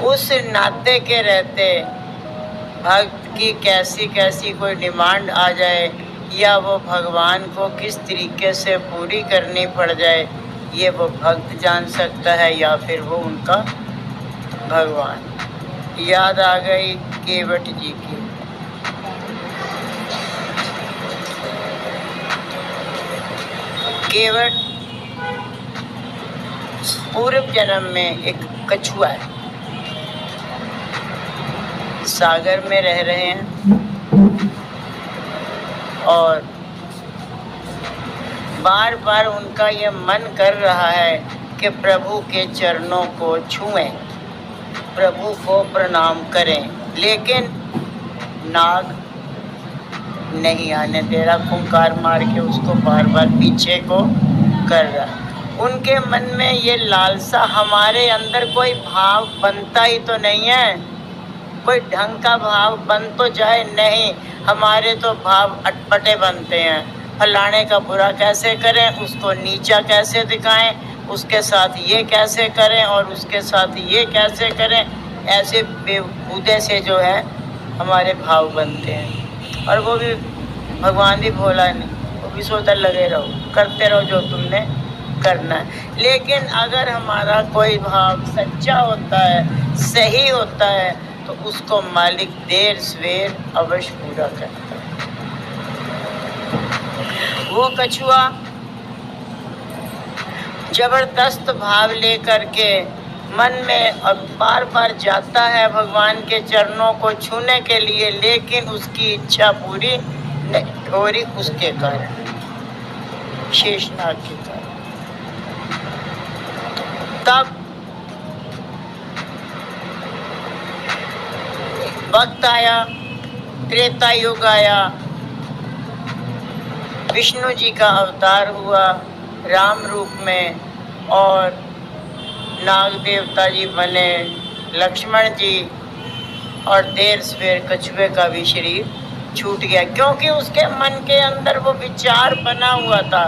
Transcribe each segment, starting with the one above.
उस नाते के रहते भक्त की कैसी कैसी कोई डिमांड आ जाए या वो भगवान को किस तरीके से पूरी करनी पड़ जाए, ये वो भक्त जान सकता है या फिर वो उनका भगवान। याद आ गई केवट जी की। केवट पूर्व जन्म में एक कछुआ है, सागर में रह रहे हैं और बार बार उनका ये मन कर रहा है कि प्रभु के चरणों को छुएं, प्रभु को प्रणाम करें, लेकिन नाग नहीं आने दे रहा, फुंकार मार के उसको बार बार पीछे को कर रहा। उनके मन में ये लालसा, हमारे अंदर कोई भाव बनता ही तो नहीं है, कोई ढंग का भाव बन तो जाए, नहीं, हमारे तो भाव अटपटे बनते हैं। फलाने का बुरा कैसे करें, उसको नीचा कैसे दिखाएं, उसके साथ ये कैसे करें और उसके साथ ये कैसे करें, ऐसे बेहूदे से जो है हमारे भाव बनते हैं। और वो भी भगवान भी भोला नहीं, वो भी सोचता लगे रहो, करते रहो जो तुमने करना है। लेकिन अगर हमारा कोई भाव सच्चा होता है, सही होता है, तो उसको मालिक देर सवेर अवश्य पूरा करता है। वो कछुआ जबरदस्त भाव लेकर के मन में और बार बार जाता है भगवान के चरणों को छूने के लिए, लेकिन उसकी इच्छा पूरी नहीं हो रही, उसके कारण, शेषनाग के कारण। तब वक्त आया, त्रेता युग आया, विष्णु जी का अवतार हुआ राम रूप में और नाग देवता जी बने लक्ष्मण जी, और देर सवेर कछुए का भी शरीर छूट गया, क्योंकि उसके मन के अंदर वो विचार बना हुआ था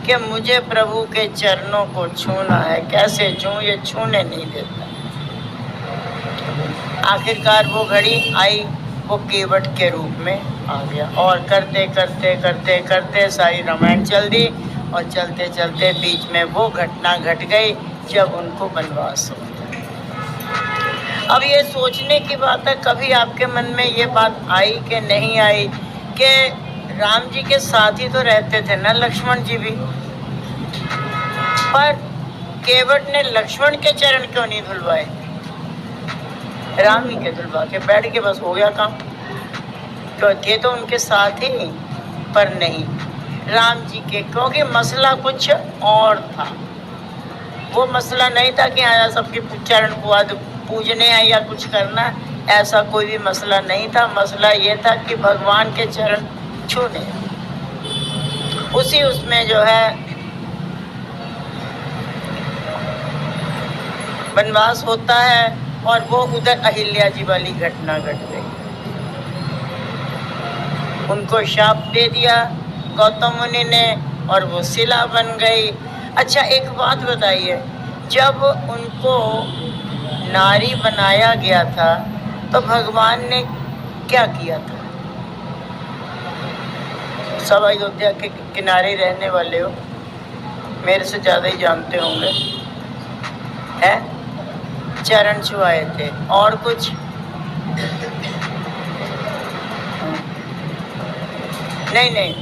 कि मुझे प्रभु के चरणों को छूना है, कैसे छूं, ये छूने नहीं देता। आखिरकार वो घड़ी आई, वो केवट के रूप में आ गया और करते करते करते करते सारी रामायण चल दी, और चलते चलते बीच में वो घटना घट गई जब उनको वनवास हो गया। अब ये सोचने की बात है, कभी आपके मन में ये बात आई कि नहीं आई कि राम जी के साथ ही तो रहते थे ना लक्ष्मण जी भी, पर केवट ने लक्ष्मण के चरण क्यों नहीं धुलवाए, राम ही के धुलवा के बैठ के बस हो गया काम। तो थे तो उनके साथ ही, पर नहीं, राम जी के, क्योंकि मसला कुछ और था। वो मसला नहीं था कि हाँ सबके चरण पूजने हैं या कुछ करना, ऐसा कोई भी मसला नहीं था। मसला ये था कि भगवान के चरण छूने, उसी उसमें जो है वनवास होता है, और वो उधर अहिल्या जी वाली घटना घट गई। उनको शाप दे दिया गौतम मुनि ने और वो शिला बन गई। अच्छा एक बात बताइए, जब उनको नारी बनाया गया था तो भगवान ने क्या किया था? सब अयोध्या के किनारे रहने वाले हो, मेरे से ज़्यादा ही जानते होंगे, है चरण छुआए थे, और कुछ नहीं नहीं,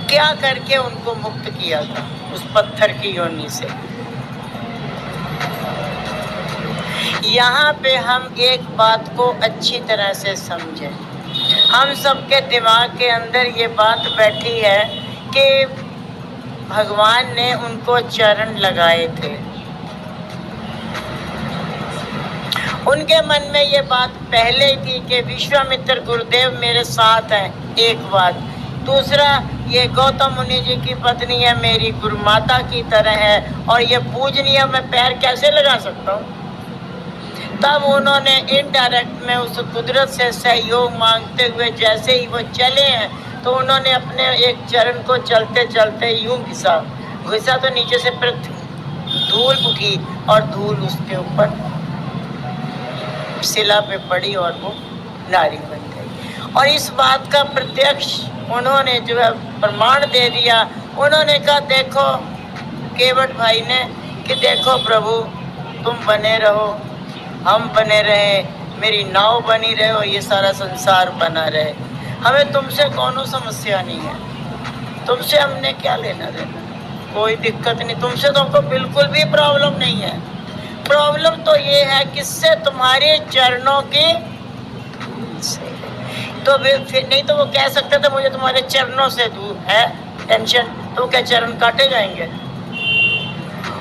क्या करके उनको मुक्त किया था उस पत्थर की योनि से? यहाँ पे हम एक बात को अच्छी तरह से समझें। हम सबके दिमाग के अंदर ये बात बैठी है कि भगवान ने उनको चरण लगाए थे, उनके मन में ये बात पहले ही थी कि विश्वामित्र गुरुदेव मेरे साथ हैं, एक बात। दूसरा, ये गौतम मुनि जी की पत्नी है, मेरी गुरुमाता की तरह है, और ये पूजनीय, मैं पैर कैसे लगा सकता हूँ? तब उन्होंने इनडायरेक्ट में उस कुदरत से सहयोग मांगते हुए जैसे ही वो चले हैं, तो उन्होंने अपने एक चरण को चलते चलते यूं घिसा तो नीचे से धूल उठी और धूल उसके ऊपर शिला पे पड़ी और वो नारी बन गई। और इस बात का प्रत्यक्ष उन्होंने जो है प्रमाण दे दिया। उन्होंने कहा देखो केवट भाई ने कि देखो प्रभु तुम बने रहो, हम बने रहे, मेरी नाव बनी रहे और ये सारा संसार बना रहे, हमें तुमसे कोनो समस्या नहीं है, तुमसे हमने क्या लेना देना, कोई दिक्कत नहीं, तुमसे तो हमको बिल्कुल भी प्रॉब्लम नहीं है। प्रॉब्लम तो ये है किससे, तुम्हारे चरणों की तो फिर नहीं तो वो कह सकते थे मुझे तुम्हारे चरणों से दूर है टेंशन, तो क्या चरण काटे जाएंगे।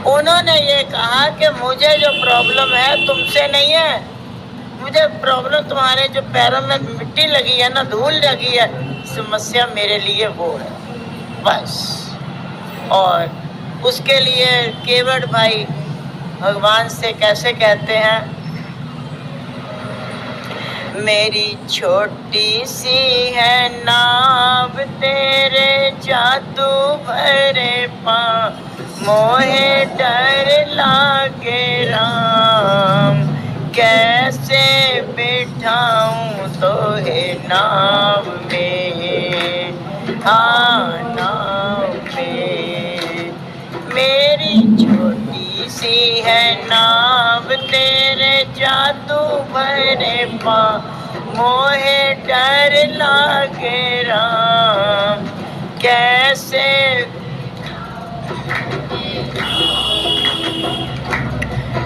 उन्होंने ये कहा कि मुझे जो प्रॉब्लम है तुमसे नहीं है, मुझे प्रॉब्लम तुम्हारे जो पैरों में मिट्टी लगी है ना, धूल लगी है, समस्या मेरे लिए वो है बस। और उसके लिए केवट भाई भगवान से कैसे कहते हैं, मेरी छोटी सी है नाव तेरे जादू भरे पा, मोहे डर लागे राम, कैसे बिठाऊं तो है नाव में, हाँ नाव में। मेरी छोटी सी है नाव तेरे जादू भरे पा, मोहे डर लागे राम, कैसे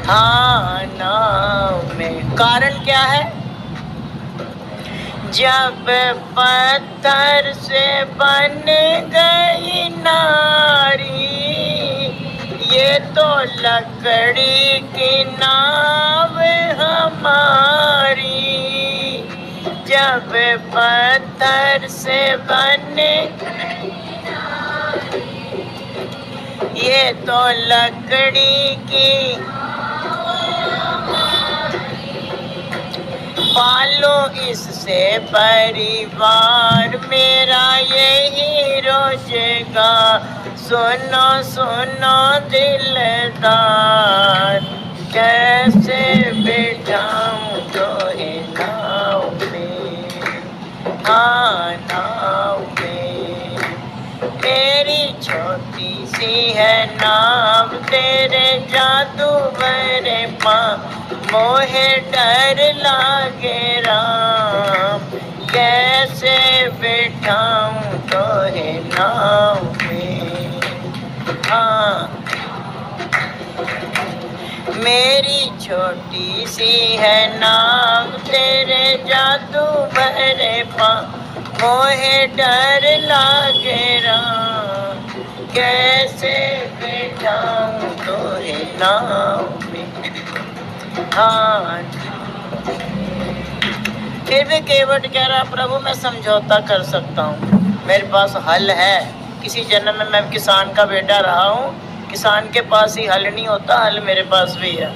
हाँ नाव में। कारण क्या है, जब पत्थर से बन गई नारी, ये तो लकड़ी की नाव हमारी, जब पत्थर से बने ये तो लकड़ी की, पालो इससे परिवार मेरा यही रोजगार, सुनो सुनो दिलदार, कैसे बिठाऊं तो है नाव में, हाँ नाव में। तेरी छोटी सी है नाव तेरे जादू भरे पा, मोहे डर लागे राम, कैसे बिठाऊं तो है नाव में, हाँ। मेरी छोटी सी है नाव तेरे जादू भरे पा, मोहे डर लागे राम, कैसे बिठाऊं तो है नाव में, हाँ। फिर भी केवट कह रहा प्रभु मैं समझौता कर सकता हूँ, मेरे पास हल है, किसी जन्म में मैं किसान का बेटा रहा हूँ, किसान के पास ही हल नहीं होता, हल मेरे पास भी है।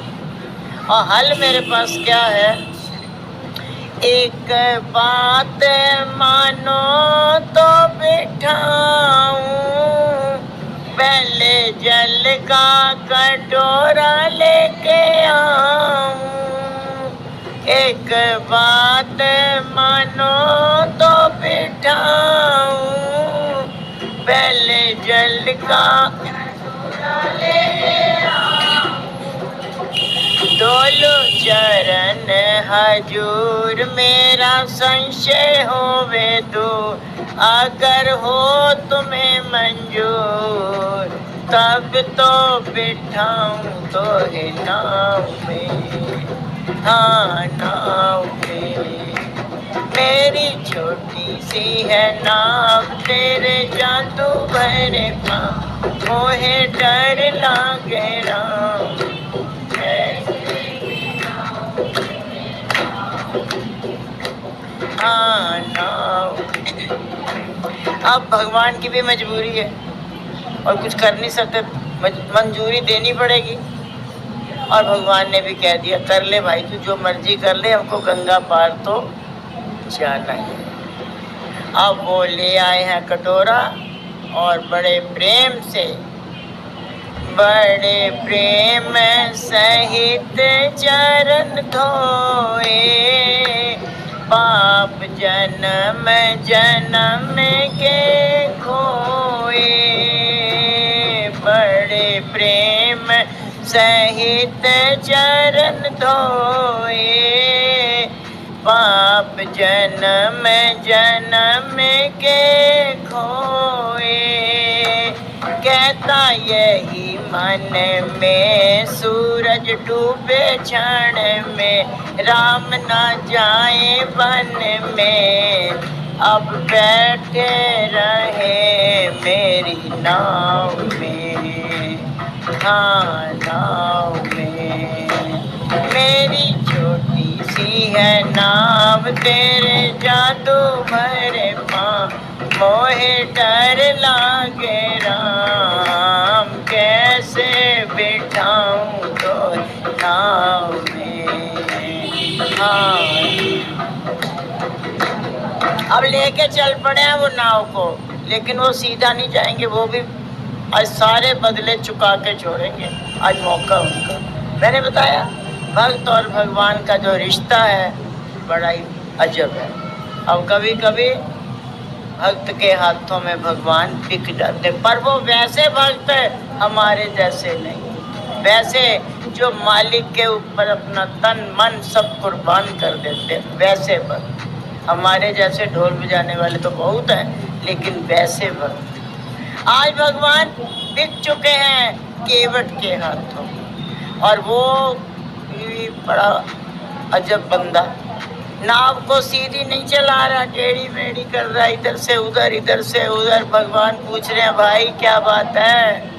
और हल मेरे पास क्या है, एक बात मानो तो बिठाऊं, पहले जल का कटोरा लेके आऊं, एक बात मानो तो बिठाऊं, पहले जल का दोलो चरण हजूर मेरा संशय होवे दूर, अगर हो तुम्हें मंजूर तब तो बिठाऊं तो है नाव में, हाँ नाव में। मेरी छोटी सी है नाव तेरे जादू भरे पा, मोहे डर लागे राम, हाँ नाव। अब भगवान की भी मजबूरी है और कुछ कर नहीं सकते, मंजूरी देनी पड़ेगी। और भगवान ने भी कह दिया कर ले भाई तू जो मर्जी कर ले, हमको गंगा पार तो जाना है। अब वो ले आए हैं कटोरा और बड़े प्रेम सहित चरण धोए, पाप जन्म जन्म के खोए। बड़े प्रेम सहित चरण धोए, पाप जन्म जन्म के खोए। कहता यही मन में सूरज डूबे क्षण में, राम ना जाए वन में, अब बैठे रहे मेरी नाव में। हाँ नाव में मेरी छोटी सी है नाव, तेरे जादू भरे पाँव, मोहे डर लागे राम, कैसे बिठाऊं तो नाव में। हाँ अब लेके चल पड़े हैं वो नाव को, लेकिन वो सीधा नहीं जाएंगे, वो भी आज सारे बदले चुका के छोड़ेंगे। आज मौका उनका। मैंने बताया भक्त और भगवान का जो रिश्ता है बड़ा ही अजब है। अब कभी कभी भक्त के हाथों में भगवान बिक जाते, पर वो वैसे भक्त है हमारे जैसे नहीं, वैसे जो मालिक के ऊपर अपना तन मन सब कुर्बान कर देते, वैसे भक्त। हमारे जैसे ढोल बजाने वाले तो बहुत हैं, लेकिन वैसे भक्त आज भगवान बिक चुके हैं केवट के हाथों। और वो भी बड़ा अजब बंदा, नाव को सीधी नहीं चला रहा, टेढ़ी मेढ़ी कर रहा, इधर से उधर। भगवान पूछ रहे हैं भाई क्या बात है,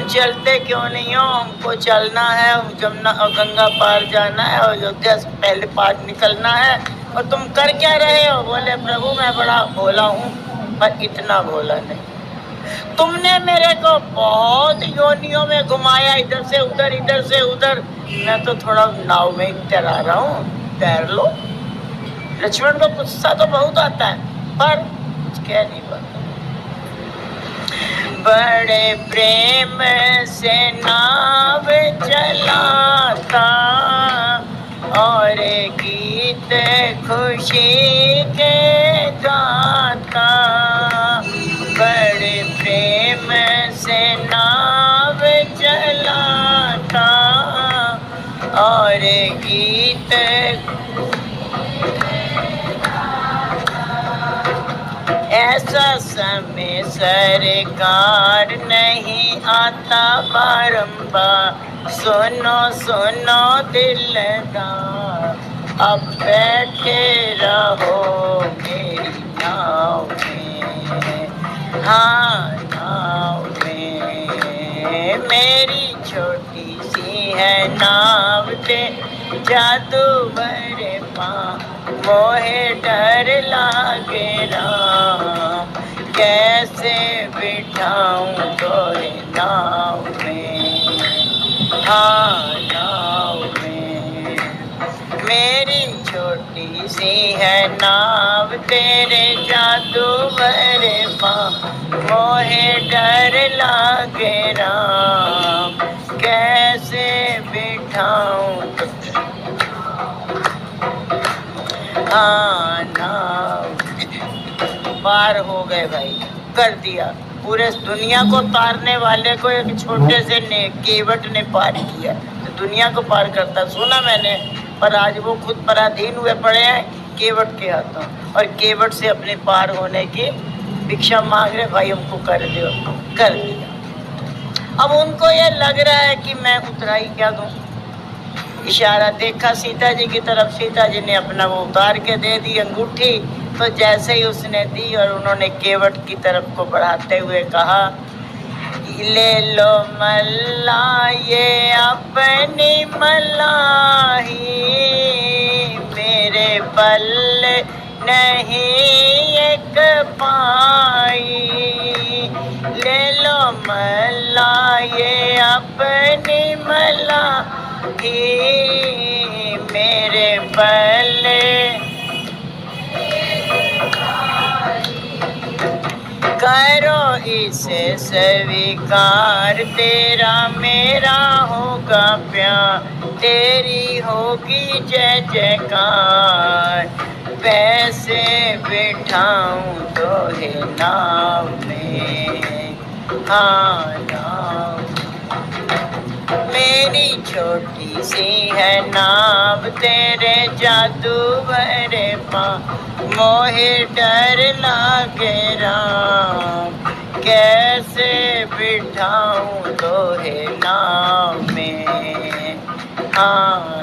चलते क्यों नहीं हो? हमको चलना है, जमुना और गंगा पार जाना है और अयोध्या से पहले पार निकलना है, और तुम कर क्या रहे हो? बोले प्रभु मैं बड़ा भोला हूँ, पर इतना भोला नहीं। तुमने मेरे को बहुत योनियों में घुमाया, इधर से उधर, मैं तो थोड़ा नाव में तैरा रहा हूँ, तैर लो। लक्ष्मण को गुस्सा तो बहुत आता है, पर कह नहीं पाता। बड़े प्रेम से नाव चलाता और गीत खुशी के गाता। बड़े प्रेम से नाव चलाता और गीत ऐसा समय सरकार नहीं आता बारंबार, सुनो सुनो दिलदार, अब बैठे रहो मेरी नाव में। हाँ नाव में मेरी छोटी सी है नाव, ते जादू भरे पाँव, मोहे डर लागे राम, कैसे बिठाऊं तोरे नाव में। हाँ नाव में मेरी छोटी सी है नाव, तेरे जादू भरे पाँव, मोहे डर लागे राम, कैसे बिठाऊं हाँ नाव। पार हो गए भाई, कर दिया। पूरे दुनिया को तारने वाले को एक छोटे से केवट ने पार किया, तो दुनिया को पार करता सुना मैंने, पर आज वो खुद पराधीन हुए पड़े हैं केवट के हाथों, और केवट से अपने पार होने की भिक्षा मांग रहे, भाई हमको कर दो। कर दिया। अब उनको ये लग रहा है कि मैं उतरा ही क्या दूं। इशारा देखा सीता जी की तरफ, सीता जी ने अपना वो उतार के दे दी अंगूठी, तो जैसे ही उसने दी और उन्होंने केवट की तरफ को बढ़ाते हुए कहा, ले लो मल्ला ये अपनी मल्लाही, मेरे पल्ले नहीं एक पाई। ले लो मल्ला ये अपनी मल्लाही, मेरे पल्ले करो इसे स्वीकार, तेरा मेरा होगा प्यार, तेरी होगी जय जयकार। पैसे बिठाऊं तो है नाव में, हाँ नाव। मेरी छोटी सी है नाव तेरे जादू भरे पाँव, मोहे डर लागे राम। कैसे बिठाऊं तो है नाव में, हाँ।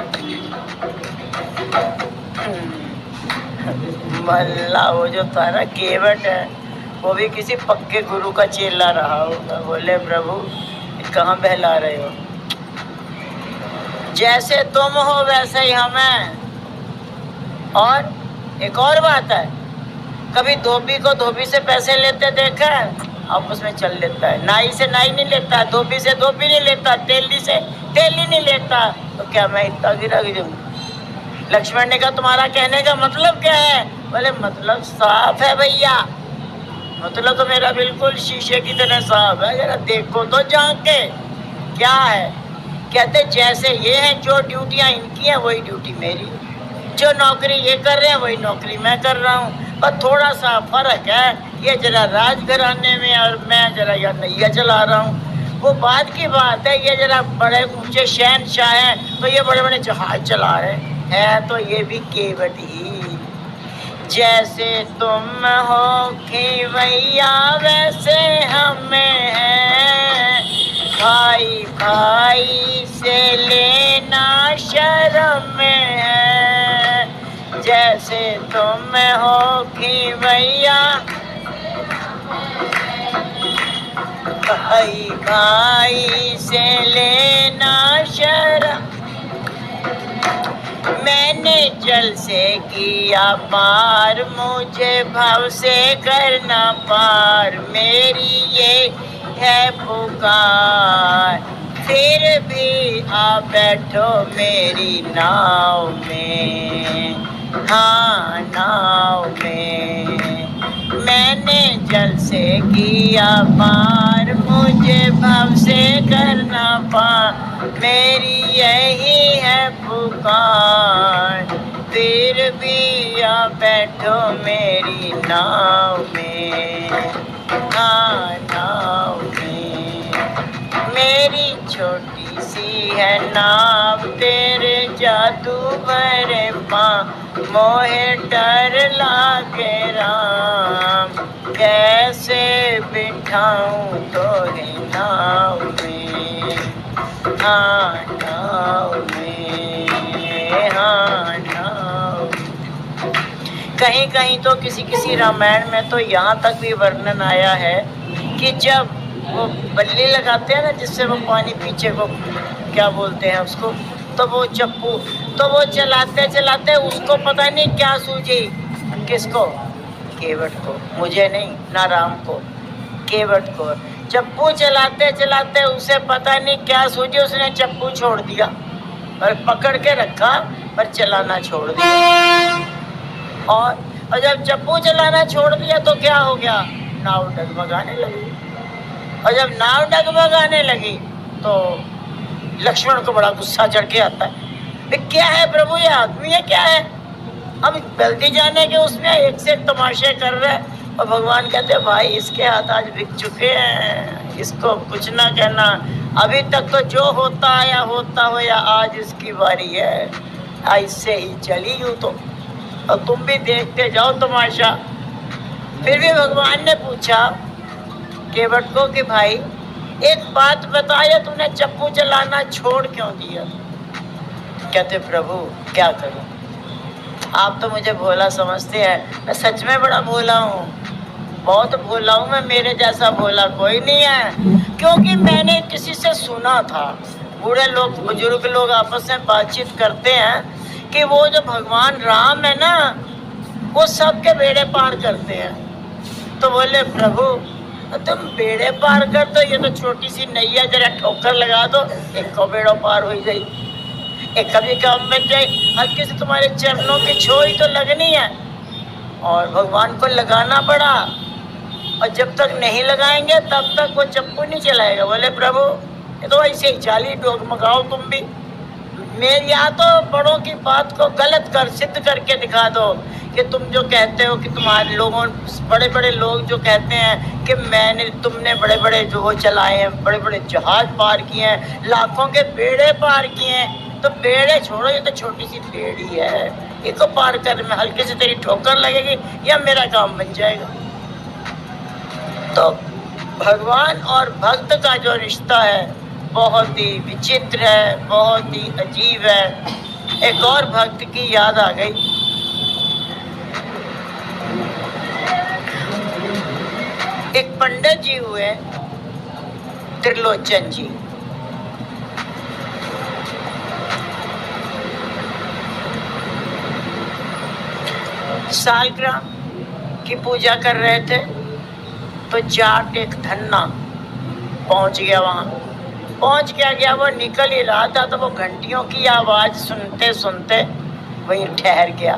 मल्ला वो जो तारा केवट है वो भी किसी पक्के गुरु का चेला रहा होगा। बोले प्रभु कहाँ बहला रहे हो, जैसे तुम हो वैसे ही हम हैं। और एक और बात है, कभी धोबी को धोबी से पैसे लेते देखा है? आपस में चल लेता है। नाई से नाई नहीं लेता, धोबी से धोबी नहीं लेता, तेली से तेली नहीं लेता। तो क्या मैं इतना गिरा दूँ? लक्ष्मण ने कहा तुम्हारा कहने का मतलब क्या है? बोले मतलब साफ है भैया, मतलब तो मेरा बिल्कुल शीशे की तरह साफ है, जरा देखो तो जाके क्या है। कहते जैसे ये है, जो ड्यूटियां इनकी हैं वही ड्यूटी मेरी, जो नौकरी ये कर रहे हैं वही नौकरी मैं कर रहा हूँ। पर थोड़ा सा फर्क है, ये जरा राजघराने में और मैं जरा यह नैया चला रहा हूँ। वो बात की बात है, ये जरा बड़े ऊंचे शहनशाह हैं तो ये बड़े बड़े जहाज चला रहे हैं, तो ये भी केवट ही। जैसे तुम हो खेवैया वैसे हमें है, भाई भाई से लेना शर्म है। जैसे तुम हो खेवैया भाई भाई से लेना शर्म। मैंने जल से किया पार, मुझे भव से करना पार। मेरी ये है पुकार, फिर भी आ बैठो मेरी नाव में, हाँ नाव में। मैंने जल से किया पार, मुझे भव से करना पार। मेरी यही है पुकार, फिर भी आ बैठो मेरी नाव में, हाँ नाव में। मेरी छोटी सी है नाव तेरे जादू भरे पाँव, मोहे डर लागे राम। कैसे बिठाऊं तो है नाव में, हाँ नाव में, हाँ नाव। कहीं कहीं तो किसी किसी रामायण में तो यहाँ तक भी वर्णन आया है कि जब वो बल्ली लगाते हैं ना, जिससे वो पानी पीछे को क्या बोलते हैं उसको, तो वो चप्पू, तो वो चलाते चलाते उसको पता नहीं क्या सूझी, किसको? केवट को, मुझे नहीं, ना राम को, केवट को। चप्पू चलाते चलाते उसे पता नहीं क्या सूझी, उसने चप्पू छोड़ दिया और पकड़ के रखा पर चलाना छोड़ दिया। और जब चप्पू चलाना छोड़ दिया तो क्या हो गया? नाव डगमगाने लगी। और जब नाव डगमगाने लगी तो लक्ष्मण को बड़ा गुस्सा चढ़ के आता है, क्या है प्रभु, ये आदमी है क्या है? हम जल्दी जाने के उसमें एक से एक तमाशे कर रहे हैं। और भगवान कहते हैं भाई इसके हाथ आज बिक चुके हैं, इसको कुछ ना कहना। अभी तक तो जो होता आया होता हो, या आज इसकी बारी है, ऐसे ही चली यूँ तो, और तुम भी देखते जाओ तमाशा। फिर भी भगवान ने पूछा केवट को कि भाई एक बात बताया, तूने चप्पू चलाना छोड़ क्यों दिया? कहते प्रभु क्या करूं, आप तो मुझे भोला समझते हैं, मैं सच में बड़ा भोला हूँ, बहुत भोला हूँ मैं, मेरे जैसा भोला कोई नहीं है। क्योंकि मैंने किसी से सुना था, बूढ़े लोग बुजुर्ग लोग आपस में बातचीत करते हैं कि वो जो भगवान राम है ना, वो सबके बेड़े पार करते हैं। तो बोले प्रभु तुम बेड़े पार कर दो, ये तो छोटी सी नैया, जरा ठोकर लगा दो, एक को बेड़ो पार हो जाए, एक कभी काम बन जाए। हल्के से तुम्हारे चरणों की छोई तो लगनी है, और भगवान को लगाना पड़ा, और जब तक नहीं लगाएंगे तब तक वो चप्पू नहीं चलाएगा। बोले प्रभु ये तो ऐसे ही चाली डोगमगाओ तुम भी, मेरी या तो बड़ों की बात को गलत कर सिद्ध करके दिखा दो कि तुम जो कहते हो कि तुम्हारे लोगों बड़े बड़े लोग जो कहते हैं कि तुमने बड़े बड़े जो वो चलाए हैं, बड़े बड़े जहाज पार किए हैं, लाखों के बेड़े पार किए हैं, तो बेड़े छोड़ो, ये तो छोटी सी बेड़ी है, इसको पार करने में हल्के से तेरी ठोकर लगेगी या मेरा काम बन जाएगा। तो भगवान और भक्त का जो रिश्ता है बहुत ही विचित्र है, बहुत ही अजीब है। एक और भक्त की याद आ गई। एक पंडित जी हुए त्रिलोचन जी। सालग्राम की पूजा कर रहे थे तो जाट एक धन्ना पहुंच गया। वहां पहुंच गया वो निकल ही रहा था तो वो घंटियों की आवाज सुनते सुनते वहीं ठहर गया।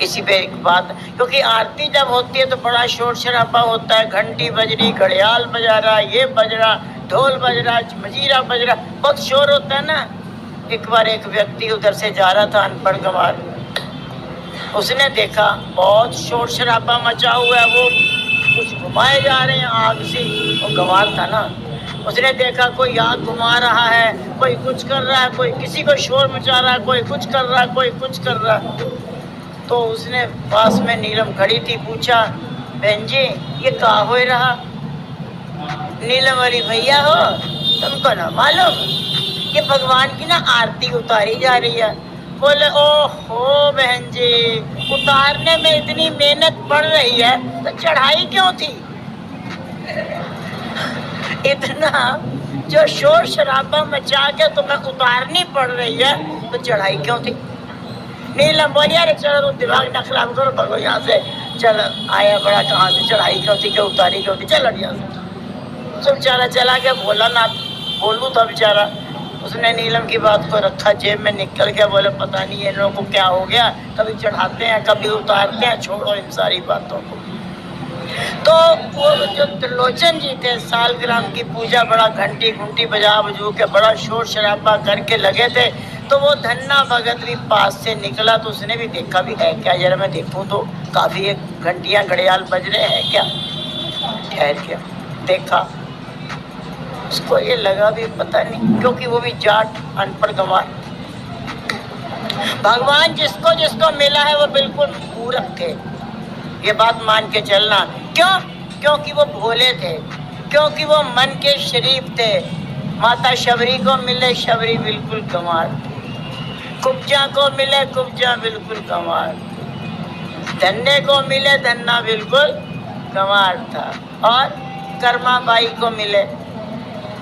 इसी पे एक बात, क्योंकि आरती जब होती है तो बड़ा शोर शराबा होता है, घंटी बज रही, घड़ियाल बजा रहा, ये बज रहा, ढोल बज रहा, मजीरा बज रहा, बहुत शोर होता है ना। एक बार एक व्यक्ति उधर से जा रहा था, अनपढ़ गंवार, उसने देखा बहुत शोर शराबा मचा हुआ है, वो कुछ घुमाए जा रहे हैं आग से, वो गंवार था ना। उसने देखा कोई आग घुमा रहा है, कोई कुछ कर रहा है, कोई किसी को शोर मचा रहा है, कोई कुछ कर रहा है, कोई कुछ कर रहा है। तो उसने पास में नीलम खड़ी थी, पूछा, बहन जी ये कहा हो रहा? नीलम वाली, भैया हो तुमको ना मालूम, ये भगवान की ना आरती उतारी जा रही है। बोले, ओहो बहन जी, उतारने में इतनी मेहनत पड़ रही है तो चढ़ाई क्यों थी? इतना जो शोर शराबा मचा के तुम्हें उतारनी पड़ रही है तो चढ़ाई क्यों थी? नीलम बोली, अरे चलो तुम दिमाग न खराब करो, भगो यहाँ से, चल आया बड़ा कहाँ से, चढ़ाई क्यों थी, क्या उतारी क्यों थी, चल यहाँ से। सब बेचारा चला गया, बोला ना बोलूँ था बेचारा। उसने नीलम की बात को रखा जेब में, निकल गया। बोले पता नहीं इन लोगों को क्या हो गया, कभी चढ़ाते हैं कभी उतारते हैं, छोड़ो इन सारी बातों को। तो वो जो त्रिलोचन जी थे, सालग्राम की पूजा बड़ा घंटी घुंटी बजा बजू के बड़ा शोर शराबा करके लगे थे। तो वो धन्ना भगत भी पास से निकला तो उसने भी देखा भी है क्या, जरा मैं देखूं तो काफी एक घंटियां घड़ियाल बज रहे हैं क्या। ठहर गया, देखा, उसको ये लगा भी पता नहीं, क्योंकि वो भी जाट अनपढ़ गंवार। भगवान जिसको जिसको मिला है वो बिल्कुल मूर्ख थे, ये बात मान के चलना। क्यों? क्योंकि वो भोले थे, क्योंकि वो मन के शरीफ थे। माता शबरी को मिले शबरी बिल्कुल गंवार, कुब्जा को मिले कुब्जा बिल्कुल गंवार, धन्ने को मिले धन्ना बिल्कुल गंवार था, और कर्मा बाई को मिले,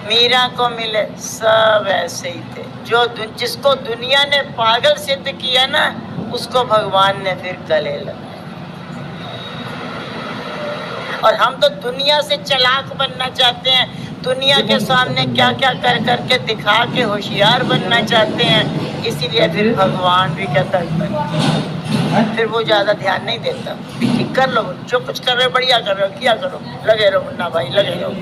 मीरा को मिले, सब ऐसे ही थे। जिसको दुनिया ने पागल सिद्ध किया ना, उसको भगवान ने फिर गले लगाया। और हम तो दुनिया से चालाक बनना चाहते हैं, दुनिया के सामने क्या क्या कर करके दिखा के होशियार बनना चाहते हैं, इसीलिए फिर भगवान भी कहता है, फिर वो ज़्यादा ध्यान नहीं देता। ठीक कर लो, जो कुछ कर रहे हो बढ़िया कर रहे हो, किया करो, लगे रहो मुन्ना भाई, लगे रहो।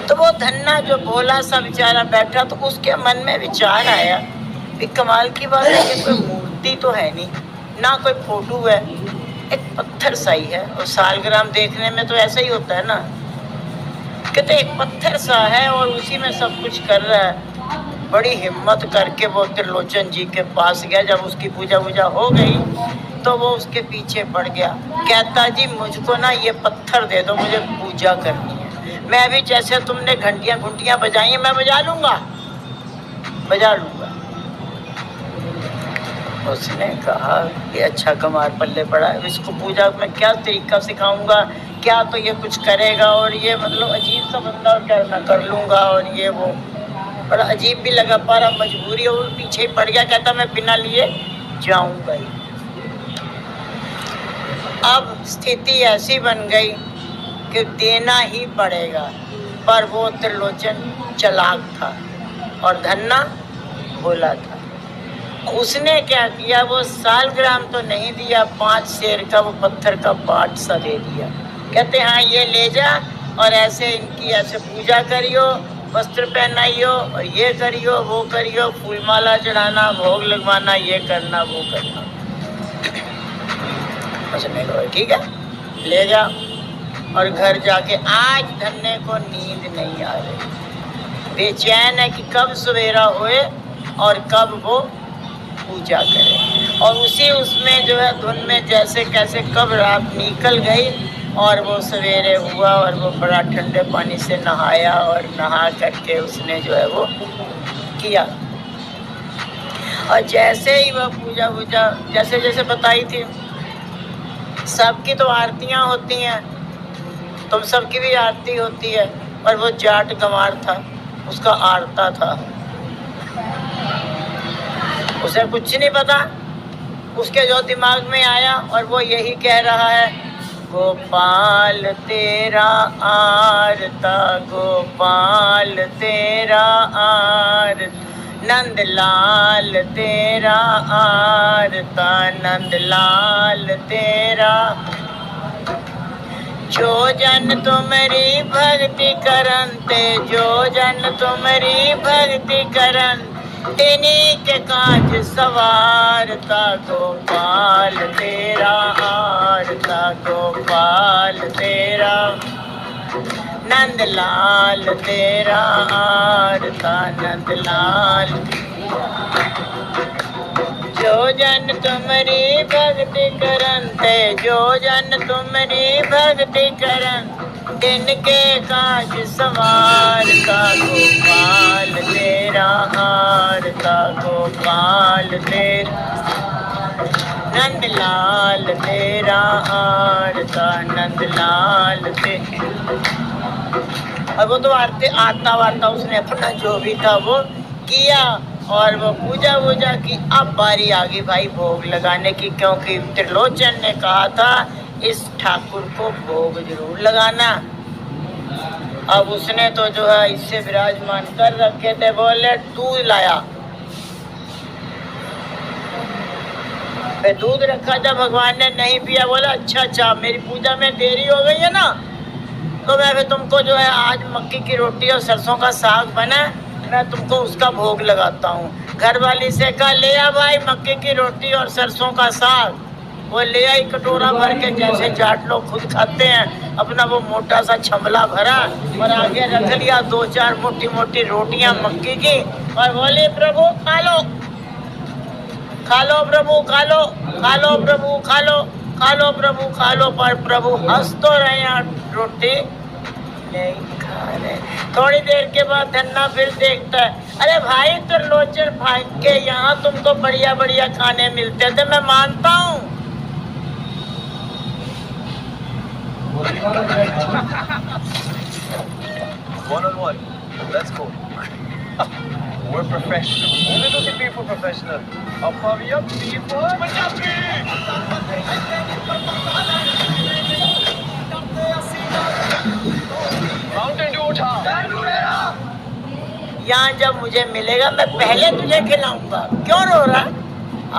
तो वो धन्ना जो भोला सा बेचारा बैठा, तो उसके मन में विचार आया कि कमाल की बात है कि कोई मूर्ति तो है नहीं, ना कोई फोटो है, एक पत्थर सा ही है। और सालग्राम देखने में तो ऐसा ही होता है ना, कहते एक पत्थर सा है और उसी में सब कुछ कर रहा है। बड़ी हिम्मत करके वो त्रिलोचन जी के पास गया। जब उसकी पूजा वूजा हो गई तो वो उसके पीछे पड़ गया। कहता, जी मुझको ना ये पत्थर दे दो, मुझे पूजा करनी है। मैं भी जैसे तुमने घंटियाँ घुंटियाँ बजाई हैं मैं बजा लूँगा। उसने कहा ये अच्छा कमार पल्ले पड़ा है, इसको पूजा में क्या तरीका सिखाऊंगा, क्या तो ये कुछ करेगा, और ये मतलब अजीब सा बंदा, और क्या मैं कर लूँगा, और ये वो बड़ा अजीब भी लगा। पारा मजबूरी और पीछे पड़ गया। कहता मैं बिना लिए जाऊँगा ही। अब स्थिति ऐसी बन गई कि देना ही पड़ेगा, पर वो त्रिलोचन चालाक था और धन्ना भोला था। उसने क्या किया, वो सालग्राम तो नहीं दिया, 5 शेर का वो पत्थर का पाट सा दे दिया। कहते हाँ ये ले जा और ऐसे इनकी ऐसे पूजा करियो, वस्त्र पहनाइयो और ये करियो वो करियो, फूल माला चढ़ाना, भोग लगवाना, ये करना वो करना। ठीक है, ले जा। और घर जाके आज धन्य को नींद नहीं आ रही, बेचैन है कि कब सवेरा होए और कब वो पूजा करे। और उसी उसमें जो है धुन में जैसे कैसे कब रात निकल गई और वो सवेरे हुआ और वो बड़ा ठंडे पानी से नहाया और नहा करके उसने जो है वो किया। और जैसे ही वह पूजा वूजा जैसे जैसे बताई थी, सबकी तो आरतियाँ होती हैं, तुम सबकी भी आरती होती है, और वो जाट गंवार था, उसका आरता था, उसे कुछ नहीं पता। उसके जो दिमाग में आया और वो यही कह रहा है, गोपाल तेरा आरता, गोपाल तेरा आरता, नंदलाल तेरा आरता, नंदलाल तेरा। जो जन तुमरी भक्ति करन्ते, जो जन तुमरी भक्ति करन, तिन्हीं के काज सवारता, गोपाल तेरा आरता, गोपाल तेरा, नंदलाल तेरा आरता, नंदलाल। जो जन तुमरी भक्ति करन्ते, जो जन तुमरी भक्ति करन, तिनके काज सवारता, गोपाल तेरा आरता, गोपाल तेरा, नंदलाल तेरा आरता, नंदलाल तेरा। और वो तो आरता वार्ता उसने अपना जो भी था वो किया और वो पूजा वूजा की। अब बारी आ गई भाई भोग लगाने की, क्योंकि त्रिलोचन ने कहा था इस ठाकुर को भोग जरूर लगाना। अब उसने तो जो है इससे विराजमान कर रखे थे, बोले दूध लाया, फिर दूध रखा था, भगवान ने नहीं पिया, बोला अच्छा अच्छा मेरी पूजा में देरी हो गई है ना, तो मैं फिर तुमको जो है आज मक्की की रोटी और सरसों का साग बना, मैं तुमको उसका भोग लगाता हूँ। घर वाली से कहा ले आ भाई मक्की की रोटी और सरसों का साग। वो ले आई कटोरा भर के, जैसे जाट लोग खुद खाते हैं, अपना वो मोटा सा छमला भरा और आगे रख लिया 2-4 मोटी मोटी रोटियां मक्की की, और बोले प्रभु खा लो, खा लो प्रभु, खा लो, खा लो प्रभु, खा लो, खा लो प्रभु, खा लो। पर प्रभु हंस तो रहे हैं, रोटी नहीं खा रहे। थोड़ी देर के बाद धन्ना फिर देखता है, अरे भाई त्रिलोचन भाई के यहाँ तुमको बढ़िया बढ़िया खाने मिलते थे, मैं मानता हूँ। One on one, let's go. We're professional. Only looking people professional. Up hurry up, people. Mountain Dew उठा। यहाँ जब मुझे मिलेगा मैं पहले तुझे खिलाऊंगा, क्यों रो रहा?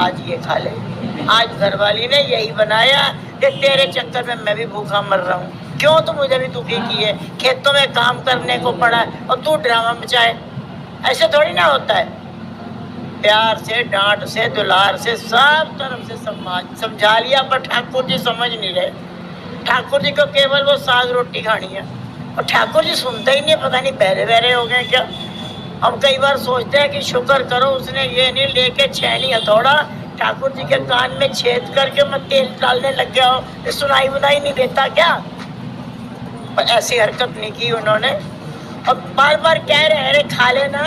आज ये खा ले। आज घरवाली ने यही बनाया कि तेरे चक्कर में मैं भी भूखा मर रहा हूँ। क्यों तू मुझे भी दुखी की है? खेतों में काम करने को पड़ा और तू ड्रामा मचाए, ऐसे थोड़ी ना होता है। प्यार से, डांट से, दुलार से, सब तरफ से समझा लिया, पर ठाकुर जी समझ नहीं रहे। ठाकुर जी को केवल वो साग रोटी खानी है, और ठाकुर जी सुनते ही नहीं, पता नहीं बहरे बहरे हो गए क्या। हम कई बार सोचते हैं कि शुक्र करो उसने ये नहीं लेके छेनी हथौड़ा ठाकुर जी के कान में छेद करके मैं तेल डालने लग गया हो, सुनाई बुनाई नहीं देता क्या। पर ऐसी हरकत नहीं की उन्होंने, और बार बार कह रहे हैं खा लेना,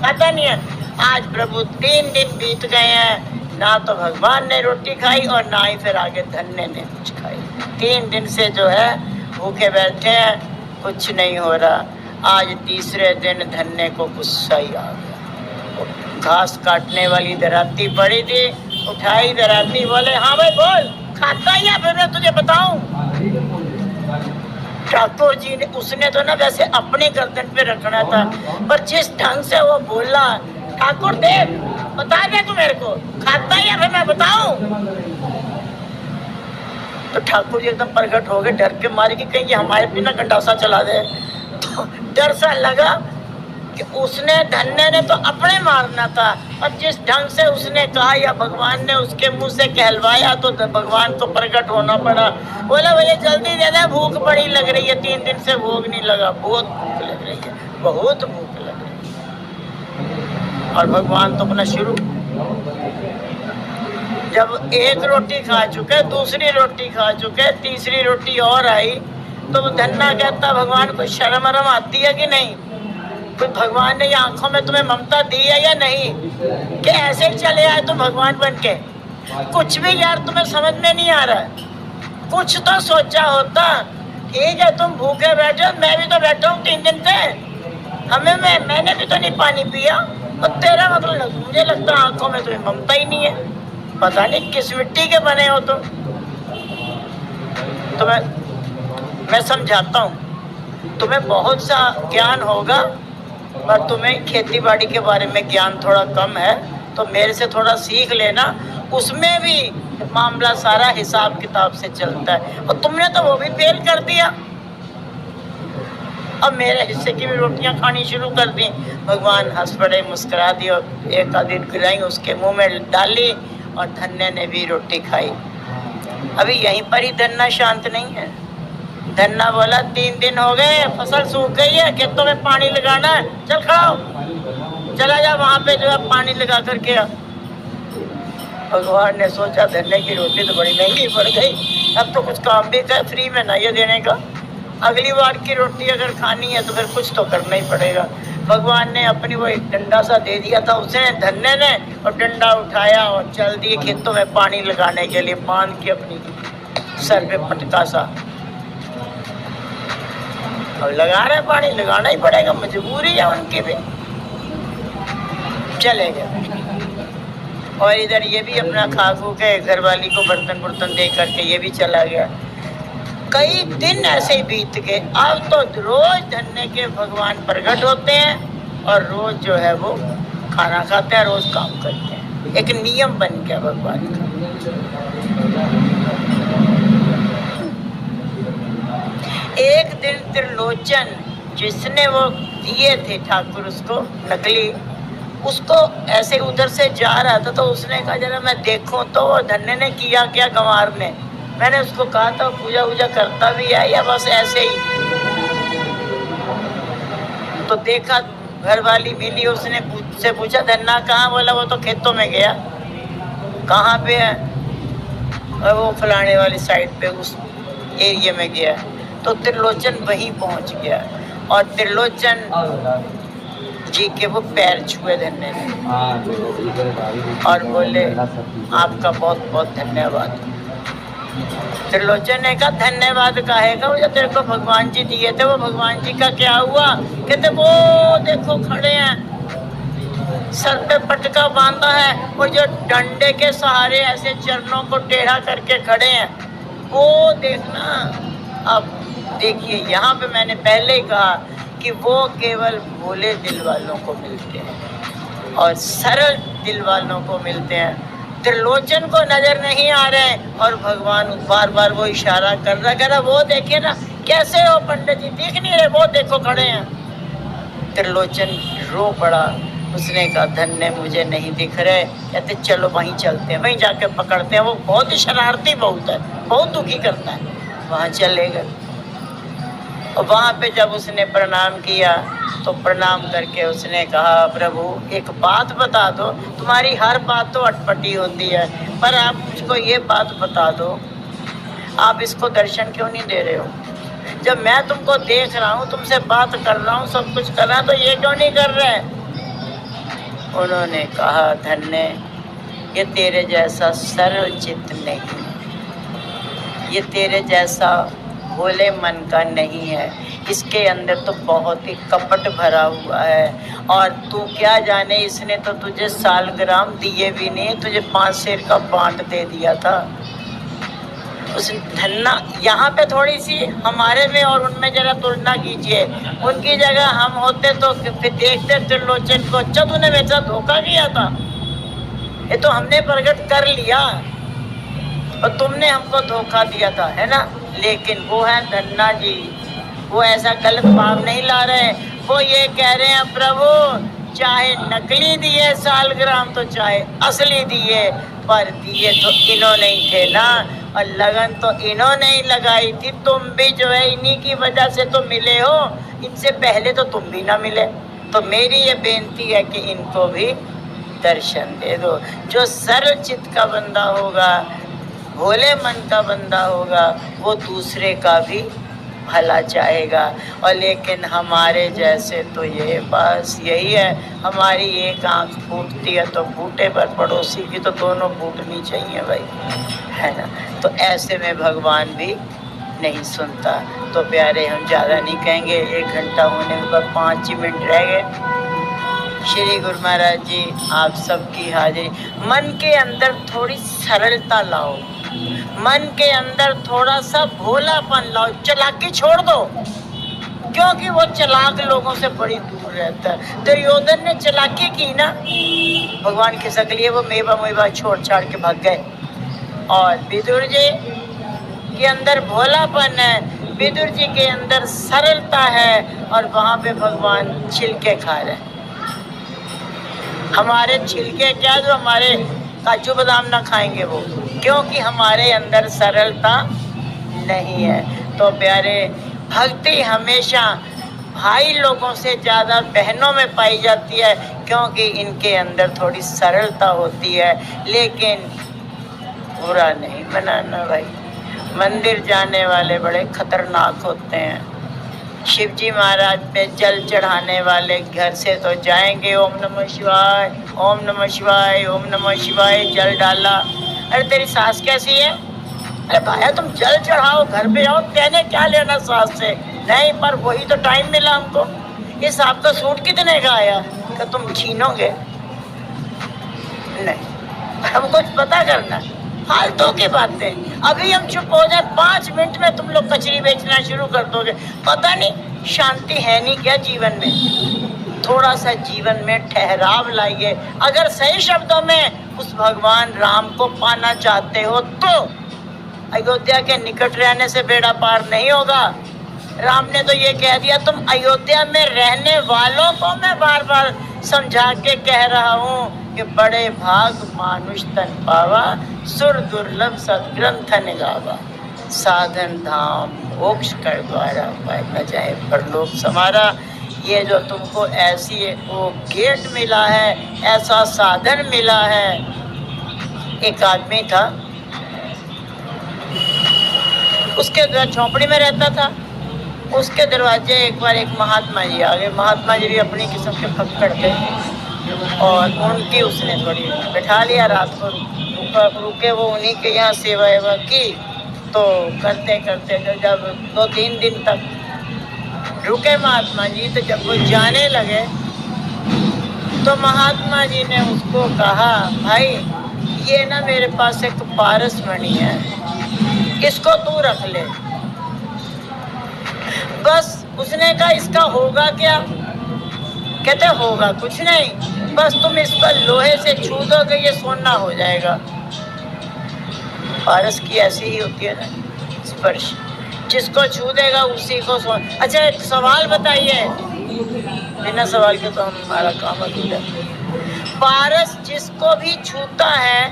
खाता नहीं है। आज प्रभु 3 दिन बीत गए हैं, ना तो भगवान ने रोटी खाई और ना ही फिर आगे धन्य ने कुछ खाई। 3 दिन से जो है भूखे बैठे हैं, कुछ नहीं हो रहा। आज तीसरे दिन धन्य को गुस्सा ही आ गया। घास काटने वाली दराती पड़ी थी, उठाई दराती, बोले हाँ भाई बोल, खाता ही है फिर मैं तुझे बताऊं। ठाकुर जी ने, उसने तो ना वैसे अपने गर्दन पे रखना था, पर जिस ढंग से वो बोला, ठाकुर देख बता दे तू मेरे को, खाता ही है फिर मैं बताऊं। तो ठाकुर जी एकदम प्रकट हो गए, डर के मारे कि कहीं ये हमारे पे ना गंडासा चला दे। तो डर सा लगा कि उसने धन्य ने तो अपने मारना था, और जिस ढंग से उसने कहा या भगवान ने उसके मुंह से कहलवाया तो भगवान को प्रकट होना पड़ा। बोला भैया जल्दी दे दे, भूख बड़ी लग रही है, 3 दिन से भूख नहीं लगा, बहुत भूख लग रही है, बहुत भूख लग रही है। और भगवान तो अपना शुरू, जब एक रोटी खा चुके, दूसरी रोटी खा चुके, तीसरी रोटी और आई, तो धन्ना कहता भगवान को शर्म वरम आती है कि नहीं? कोई भगवान ने ये आंखों में तुम्हें ममता दी है या नहीं, कि ऐसे ही चले आए तुम भगवान बन के? कुछ भी यार तुम्हें समझ में नहीं आ रहा है, कुछ तो सोचा होता। ठीक है तुम भूखे बैठे हो, मैं भी तो बैठा हूँ 3 दिन से, मैंने भी तो नहीं पानी पिया, और तेरा मतलब मुझे लगता है आंखों में तुम्हें ममता ही नहीं है। पता नहीं किस मिट्टी के बने हो तुम। तो मैं समझाता हूँ, तुम्हें बहुत सा ज्ञान होगा, पर तुम्हें खेती बाड़ी के बारे में ज्ञान थोड़ा कम है, तो मेरे से थोड़ा सीख लेना। उसमें भी मामला सारा हिसाब किताब से चलता है, और तुमने तो वो भी फेल कर दिया। अब मेरे हिस्से की भी रोटियां खानी शुरू कर दी। भगवान हंस पड़े, मुस्कुरा दी, और एक आधी गिराई उसके मुंह में डाली, और धन्य ने भी रोटी खाई। अभी यहीं पर ही धन्ना शांत नहीं है। धन्ना बोला 3 दिन हो गए, फसल सूख गई है, खेतों में पानी लगाना है, चल खड़ा हो, चला जा वहां पे जो है पानी लगा करके आ। भगवान ने सोचा धन्य की रोटी तो बड़ी महंगी पड़ गई, अब तो कुछ काम भी कर फ्री में ना ये देने का, अगली बार की रोटी अगर खानी है तो फिर कुछ तो करना ही पड़ेगा। भगवान ने अपनी वो एक डंडा सा दे दिया था उसने, धन्य ने, और डंडा उठाया और चल दिए खेतों में पानी लगाने के लिए, बांध के अपनी सर पे पटका सा। अब लगा रहे पानी, लगाना ही पड़ेगा, मजबूरी है उनकी भी। चले गए, और इधर ये भी अपना खा खू के घरवाली को बर्तन बुर्तन दे करके ये भी चला गया। कई दिन ऐसे ही बीत गए। अब तो रोज धन्य के भगवान प्रकट होते हैं, और रोज जो है वो खाना खाते हैं, रोज काम करते हैं, एक नियम बन गया भगवान का। एक दिन त्रिलोचन, जिसने वो दिए थे ठाकुर उसको नकली, उसको ऐसे उधर से जा रहा था, तो उसने कहा जरा मैं देखूं तो वो धन्य ने किया क्या गंवार ने। मैंने उसको कहा था पूजा वूजा करता भी है या बस ऐसे ही। तो देखा, घर वाली मिली, उसने से पूछा धन्ना कहाँ? बोला वो तो खेतों में गया। कहाँ पे है? और वो फलाने वाली साइड पे उस एरिया में गया। तो त्रिलोचन वहीं पहुंच गया, और त्रिलोचन जी के वो पैर छुए धन्य ने, और बोले आपका बहुत बहुत धन्यवाद। त्रिलोचन ने कहा धन्यवाद काहे का, वो जो तेरे को भगवान जी दिए थे वो भगवान जी का क्या हुआ? कहते वो देखो खड़े हैं, सर पे पटका बांधा है, और जो डंडे के सहारे ऐसे चरणों को टेढ़ा करके खड़े हैं, वो देखना। अब देखिए यहाँ पे मैंने पहले ही कहा कि वो केवल भोले दिल वालों को मिलते हैं और सरल दिल वालों को मिलते हैं। त्रिलोचन को नजर नहीं आ रहे, और भगवान बार बार वो इशारा कर रहा, वो देखे ना कैसे हो पंडित जी, दिख नहीं रहे, वो देखो खड़े हैं। त्रिलोचन रो पड़ा, उसने कहा धन्य मुझे नहीं दिख रहे। कहते चलो वहीं चलते हैं, वहीं जाके पकड़ते हैं। वो बहुत ही शरारती बहुत है, बहुत दुखी करता है। वहाँ चले गए, और वहाँ पे जब उसने प्रणाम किया तो प्रणाम करके उसने कहा प्रभु एक बात बता दो, तुम्हारी हर बात तो अटपटी होती है, पर आप मुझको ये बात बता दो, आप इसको दर्शन क्यों नहीं दे रहे हो? जब मैं तुमको देख रहा हूँ, तुमसे बात कर रहा हूँ, सब कुछ कर रहा हूँ, तो ये क्यों नहीं कर रहे? उन्होंने कहा धन्य ये तेरे जैसा सरल चित्त नहीं, ये तेरे जैसा भोले मन का नहीं है, इसके अंदर तो बहुत ही कपट भरा हुआ है। और तू क्या जाने, इसने तो तुझे सालग्राम दिए भी नहीं, तुझे 5 सेर का बांट दे दिया था। उस धन्ना यहाँ पे थोड़ी सी हमारे में और उनमें जरा तुलना कीजिए। उनकी जगह हम होते तो फिर देखते त्रिलोचन को, अच्छा तूने मेरे साथ धोखा किया था, ये तो हमने प्रकट कर लिया, और तुमने हमको धोखा दिया था, है ना। लेकिन वो है धन्ना जी, वो ऐसा गलत भाव नहीं ला रहे। वो ये कह रहे हैं प्रभु चाहे नकली दिए सालग्राम तो चाहे असली दिए, पर दिए तो इन्होंने ही थे ना, और लगन तो इन्होंने ही लगाई थी। तुम भी जो है इन्हीं की वजह से तो मिले हो, इनसे पहले तो तुम भी ना मिले। तो मेरी ये बेनती है कि इनको भी दर्शन दे दो। जो सरल चित्त का बंदा होगा, भोले मन का बंदा होगा, वो दूसरे का भी भला चाहेगा। और लेकिन हमारे जैसे तो ये बस यही है, हमारी एक आंख फूटती है तो फूटे, पर पड़ोसी की तो दोनों फूटनी चाहिए भाई, है ना। तो ऐसे में भगवान भी नहीं सुनता। तो प्यारे हम ज़्यादा नहीं कहेंगे, 1 घंटा होने के बाद 5 ही मिनट रह गए। श्री गुरु महाराज जी आप सबकी हाजिरी। मन के अंदर थोड़ी सरलता लाओ, मन के अंदर थोड़ा सा भोलापन लाओ, चालाकी छोड़ दो, क्योंकि वो चालाक लोगों से बड़ी दूर रहता है। दुर्योधन ने चालाकी की ना, भगवान खिसक लिए, वो मेवा मेवा छोड़ छाड़ के भाग गए। और विदुर जी के अंदर भोलापन है, विदुर जी के अंदर सरलता है, और वहाँ पे भगवान छिलके खा रहे हैं। हमारे छिलके क्या, जो हमारे काजू बादाम ना खाएंगे वो, क्योंकि हमारे अंदर सरलता नहीं है। तो प्यारे भक्ति हमेशा भाई लोगों से ज़्यादा बहनों में पाई जाती है, क्योंकि इनके अंदर थोड़ी सरलता होती है। लेकिन बुरा नहीं मनाना भाई, मंदिर जाने वाले बड़े खतरनाक होते हैं। शिवजी महाराज पे जल चढ़ाने वाले घर से तो जाएंगे, ओम नमः शिवाय, ओम नमः शिवाय, ओम नमः शिवाय, जल डाला। अरे तेरी सास कैसी है? अरे भाया तुम जल चढ़ाओ, घर पे आओ, तेने क्या लेना सास से? नहीं, पर वही तो टाइम मिला हमको। इस आपका सूट कितने का आया? कि तुम छीनोगे? नहीं, हमको पता करना, फालतू की बातें। अभी हम चुप हो जाए, 5 मिनट में तुम लोग कचरी बेचना शुरू कर दोगे। पता नहीं शांति है नहीं क्या जीवन में। थोड़ा सा जीवन में ठहराव लाइए। अगर सही शब्दों में उस भगवान राम को पाना चाहते हो तो अयोध्या के निकट रहने से बेड़ा पार नहीं होगा। राम ने तो ये कह दिया, तुम अयोध्या में रहने वालों को मैं बार बार समझा के कह रहा हूँ कि बड़े भाग मानुष तन पावा, सुर दुर्लभ सदग्रंथ निगावा, साधन धाम मोक्ष कर द्वारा, पाए न जाए परलोक समारा। ये जो तुमको ऐसी वो गेट मिला है, ऐसा साधन मिला है। एक आदमी था, उसके घर झोंपड़ी में रहता था, उसके दरवाजे एक बार एक महात्मा जी आ गए। महात्मा जी भी अपनी किस्म के फक्कड़ थे, और उनकी उसने थोड़ी बैठा लिया। रात को रुके वो उन्हीं के यहाँ सेवा एवा की। तो करते करते जब 2-3 दिन तक रुके महात्मा जी, तो जब वो जाने लगे तो महात्मा जी ने उसको कहा, भाई ये ना मेरे पास एक पारस मणि है, इसको तू रख ले। बस उसने कहा इसका होगा क्या? कहते होगा कुछ नहीं, बस तुम इस पर लोहे से छू दोगे, ये सोना हो जाएगा। पारस की ऐसी ही होती है ना स्पर्श, जिसको छू देगा उसी को अच्छा एक सवाल बताइए, बिना सवाल के तो हमारा काम अधूरा। पारस जिसको भी छूता है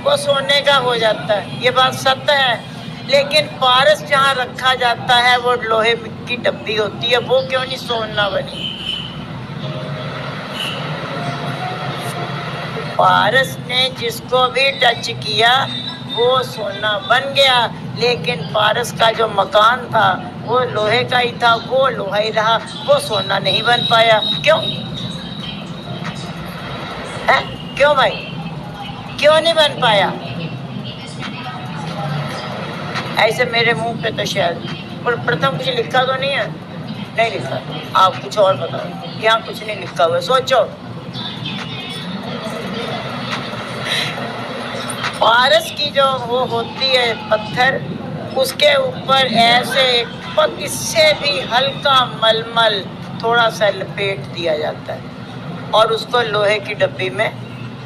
वो सोने का हो जाता है, ये बात सत्य है। लेकिन पारस जहाँ रखा जाता है वो लोहे की डब्बी होती है, वो क्यों नहीं सोना बनी? पारस ने जिसको भी टच किया वो सोना बन गया। लेकिन पारस का जो मकान था वो लोहे का ही था, वो लोहा ही रहा, वो सोना नहीं बन पाया। क्यों है? क्यों भाई, क्यों नहीं बन पाया? ऐसे मेरे मुंह पे तो शायद प्रथम कुछ लिखा तो नहीं है, नहीं लिखा। आप कुछ और बताओ, यहाँ कुछ नहीं लिखा हुआ, सोचो। पारस की जो वो होती है पत्थर, उसके ऊपर ऐसे इससे भी हल्का मलमल थोड़ा सा लपेट दिया जाता है और उसको लोहे की डब्बी में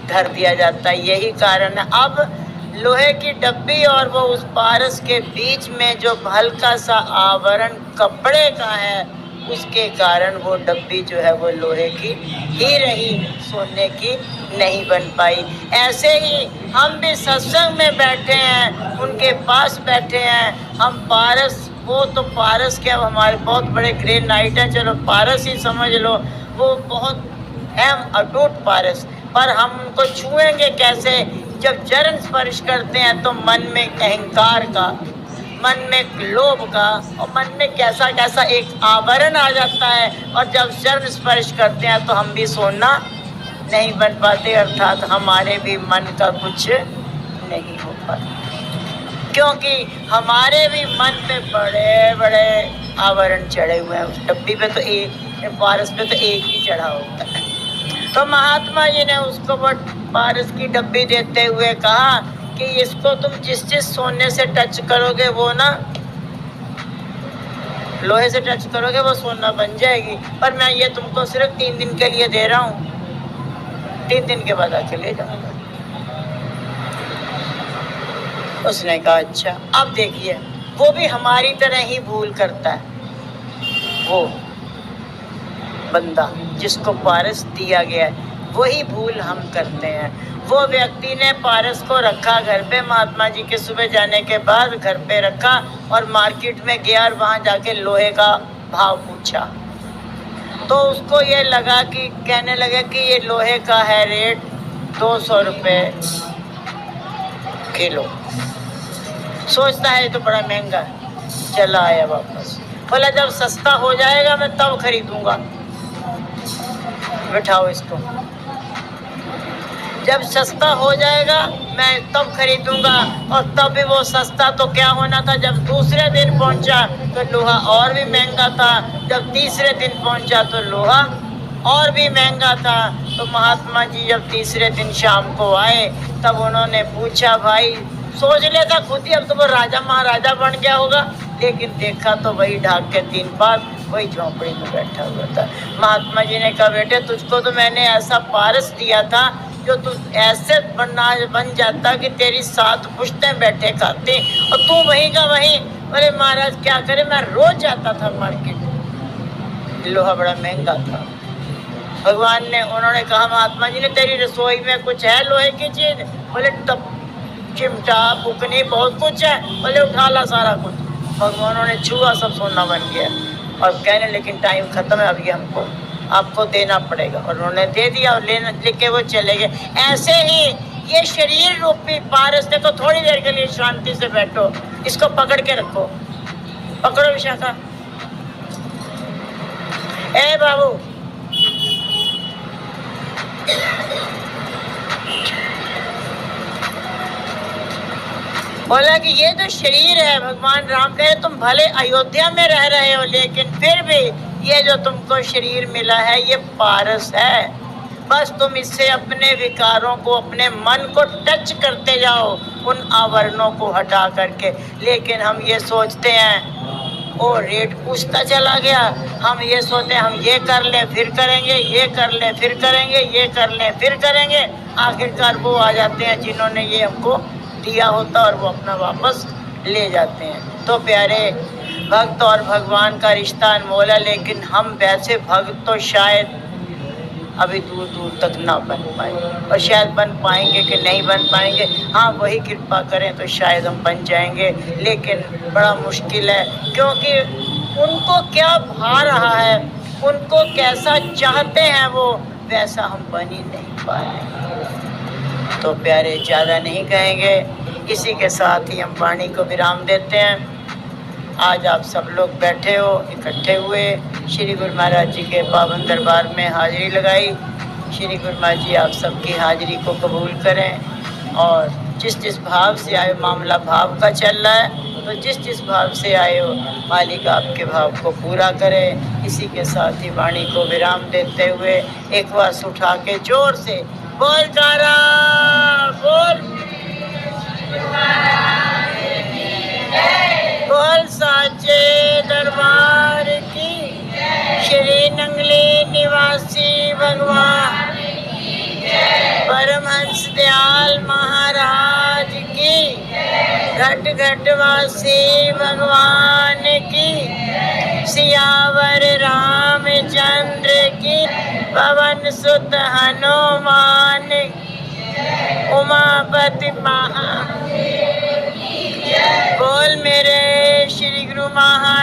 धर दिया जाता है। यही कारण है। अब लोहे की डब्बी और वो उस पारस के बीच में जो हल्का सा आवरण कपड़े का है, उसके कारण वो डब्बी जो है वो लोहे की ही रही, सोने की नहीं बन पाई। ऐसे ही हम भी सत्संग में बैठे हैं, उनके पास बैठे हैं, हम पारस, वो तो पारस क्या, हमारे बहुत बड़े ग्रे नाइट है, चलो पारस ही समझ लो, वो बहुत अहम अटूट पारस, पर हम उनको छुएंगे कैसे? जब चरण स्पर्श करते हैं तो मन में अहंकार का, मन में लोभ का और मन में कैसा कैसा एक आवरण आ जाता है, और जब चरण स्पर्श करते हैं तो हम भी सोना नहीं बन पाते, अर्थात हमारे भी मन का कुछ नहीं हो पाता, क्योंकि हमारे भी मन पे बड़े बड़े आवरण चढ़े हुए हैं। उस डब्बी पे तो एक, पारस पे तो एक ही चढ़ा होता है। तो महात्मा जी ने उसको वो पारस की डब्बी देते हुए कहा कि इसको तुम जिस सोने से टच करोगे वो ना, लोहे से टच करोगे वो सोना बन जाएगी, पर मैं ये तुमको सिर्फ 3 दिन के लिए दे रहा हूँ, 3 दिन के बाद आके ले जाऊंगा। उसने कहा अच्छा। अब देखिए, वो भी हमारी तरह ही भूल करता है, वो बंदा जिसको पारस दिया गया है वही भूल हम करते हैं। वो व्यक्ति ने पारस को रखा घर पे, महात्मा जी के सुबह जाने के बाद घर पे रखा और मार्केट में गया और वहाँ जाके लोहे का भाव पूछा, तो उसको ये लगा कि, कहने लगे कि ये लोहे का है रेट 200 रुपये किलो। सोचता है ये तो बड़ा महंगा है, चला आया वापस, बोला जब सस्ता हो जाएगा मैं तब खरीदूंगा, बिठाओ इसको, जब सस्ता हो जाएगा मैं तब खरीदूंगा। और तब भी वो सस्ता तो क्या होना था, जब दूसरे दिन पहुंचा तो लोहा और भी महंगा था, जब तीसरे दिन पहुंचा तो लोहा और भी महंगा था। तो महात्मा जी जब तीसरे दिन शाम को आए तब उन्होंने पूछा, भाई सोच लेता खुद ही अब तो वो राजा महाराजा बन गया होगा, लेकिन देखा तो वही ढाक के 3 पात वही झोंपड़ी में बैठा हुआ था। महात्मा जी ने कहा, बेटे तुझको तो मैंने ऐसा पारस दिया था जो तू ऐसे बन जाता कि तेरी 7 पुश्तें बैठे खाते, और तू वहीं का वहीं। अरे महाराज क्या करे, मैं रोज जाता था मार्केट, लोहा बड़ा महंगा था। भगवान ने, उन्होंने कहा महात्मा जी ने, तेरी रसोई में कुछ है लोहे की चीज? बोले तब चिमटा फुकनी बहुत कुछ है। बोले उठा ला सारा कुछ। भगवानों ने छुआ, सब सोना बन गया। और कहने लेकिन टाइम खत्म है, अभी हमको आपको देना पड़ेगा, और उन्होंने दे दिया और लेके वो चले गए। ऐसे ही ये शरीर रूपी पारस, देखो थोड़ी देर के लिए शांति से बैठो, इसको पकड़ के रखो, पकड़ो विशाखा, ए बाबू, बोला कि ये जो शरीर है, भगवान राम कहे तुम भले अयोध्या में रह रहे हो, लेकिन फिर भी ये जो तुमको शरीर मिला है ये पारस है। बस तुम इससे अपने विकारों को, अपने मन को टच करते जाओ, उन आवरणों को हटा करके। लेकिन हम ये सोचते हैं, ओ रेट पूछता चला गया, हम ये सोचते हैं हम ये कर लें फिर करेंगे, ये कर लें फिर करेंगे, ये कर लें फिर करेंगे। आखिरकार वो आ जाते हैं जिन्होंने ये हमको दिया होता और वो अपना वापस ले जाते हैं। तो प्यारे, भक्त और भगवान का रिश्ता अनमोल है, लेकिन हम वैसे भक्त तो शायद अभी दूर दूर तक ना बन पाए, और शायद बन पाएंगे कि नहीं बन पाएंगे। हाँ, वही कृपा करें तो शायद हम बन जाएंगे, लेकिन बड़ा मुश्किल है, क्योंकि उनको क्या भा रहा है, उनको कैसा चाहते हैं वो, वैसा हम बन ही नहीं पाए। तो प्यारे, ज़्यादा नहीं कहेंगे, इसी के साथ ही हम वाणी को विराम देते हैं। आज आप सब लोग बैठे हो, इकट्ठे हुए, श्री गुरु महाराज जी के पावन दरबार में हाजिरी लगाई। श्री गुरु महाराज जी आप सबकी हाजिरी को कबूल करें, और जिस जिस भाव से आए, मामला भाव का चल रहा है, तो जिस जिस भाव से आए हो, मालिक आपके भाव को पूरा करे। इसी के साथ ही वाणी को विराम देते हुए एक बार उठा के जोर से बोल कारा बोल, बोल साचे दरबार की, श्री नंगली निवासी भगवान परमहंस दयाल महाराज की। घट घटवासी भगवान की, सियावर रामचंद्र की, पवन सुत हनुमान, उमापति महा। बोल मेरे श्री गुरु महा